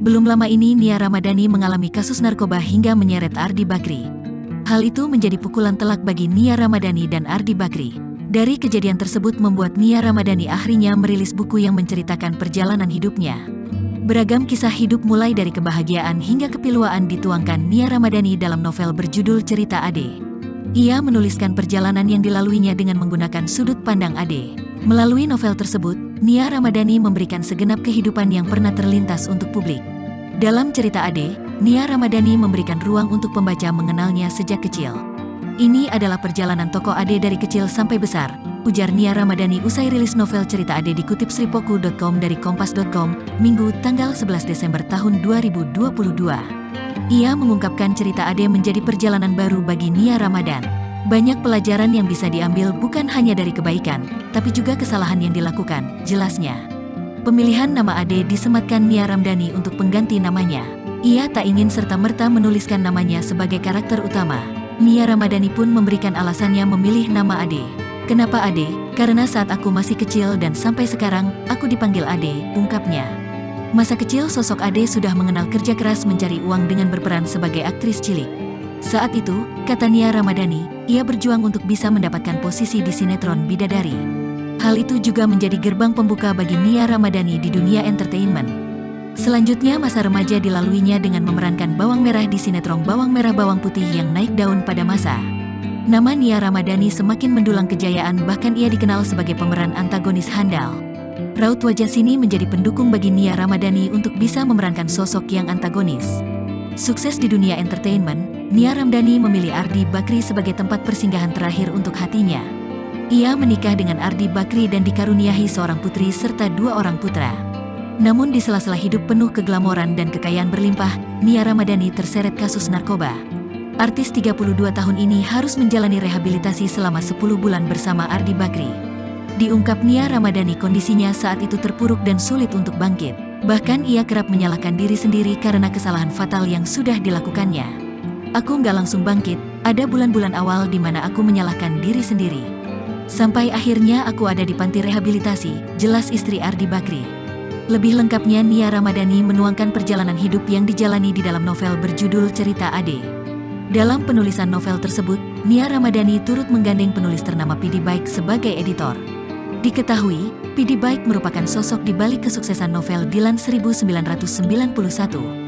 Belum lama ini Nia Ramadhani mengalami kasus narkoba hingga menyeret Ardi Bakri. Hal itu menjadi pukulan telak bagi Nia Ramadhani dan Ardi Bakri. Dari kejadian tersebut membuat Nia Ramadhani akhirnya merilis buku yang menceritakan perjalanan hidupnya. Beragam kisah hidup mulai dari kebahagiaan hingga kepiluan dituangkan Nia Ramadhani dalam novel berjudul Cerita Ade. Ia menuliskan perjalanan yang dilaluinya dengan menggunakan sudut pandang Ade. Melalui novel tersebut, Nia Ramadhani memberikan segenap kehidupan yang pernah terlintas untuk publik. Dalam cerita Ade, Nia Ramadhani memberikan ruang untuk pembaca mengenalnya sejak kecil. Ini adalah perjalanan tokoh Ade dari kecil sampai besar, ujar Nia Ramadhani usai rilis novel Cerita Ade dikutip sripoku.com dari kompas.com, Minggu tanggal 11 Desember tahun 2022. Ia mengungkapkan cerita Ade menjadi perjalanan baru bagi Nia Ramadhani. Banyak pelajaran yang bisa diambil bukan hanya dari kebaikan, tapi juga kesalahan yang dilakukan, jelasnya. Pemilihan nama Ade disematkan Nia Ramadhani untuk pengganti namanya. Ia tak ingin serta-merta menuliskan namanya sebagai karakter utama. Nia Ramadhani pun memberikan alasannya memilih nama Ade. Kenapa Ade? Karena saat aku masih kecil dan sampai sekarang, aku dipanggil Ade, ungkapnya. Masa kecil sosok Ade sudah mengenal kerja keras mencari uang dengan berperan sebagai aktris cilik. Saat itu, kata Nia Ramadhani, ia berjuang untuk bisa mendapatkan posisi di sinetron Bidadari. Hal itu juga menjadi gerbang pembuka bagi Nia Ramadhani di dunia entertainment. Selanjutnya masa remaja dilaluinya dengan memerankan bawang merah di sinetron Bawang Merah Bawang Putih yang naik daun pada masa. Nama Nia Ramadhani semakin mendulang kejayaan, bahkan ia dikenal sebagai pemeran antagonis handal. Raut wajah sini menjadi pendukung bagi Nia Ramadhani untuk bisa memerankan sosok yang antagonis. Sukses di dunia entertainment, Nia Ramadhani memilih Ardi Bakri sebagai tempat persinggahan terakhir untuk hatinya. Ia menikah dengan Ardi Bakri dan dikaruniai seorang putri serta 2 orang putra. Namun di sela-sela hidup penuh keglamoran dan kekayaan berlimpah, Nia Ramadhani terseret kasus narkoba. Artis 32 tahun ini harus menjalani rehabilitasi selama 10 bulan bersama Ardi Bakri. Diungkap Nia Ramadhani kondisinya saat itu terpuruk dan sulit untuk bangkit. Bahkan ia kerap menyalahkan diri sendiri karena kesalahan fatal yang sudah dilakukannya. Aku nggak langsung bangkit, ada bulan-bulan awal di mana aku menyalahkan diri sendiri. Sampai akhirnya aku ada di panti rehabilitasi, jelas istri Ardi Bakri. Lebih lengkapnya Nia Ramadhani menuangkan perjalanan hidup yang dijalani di dalam novel berjudul Cerita Ade. Dalam penulisan novel tersebut, Nia Ramadhani turut menggandeng penulis ternama Pidi Baik sebagai editor. Diketahui, Pidi Baik merupakan sosok di balik kesuksesan novel Dilan 1991.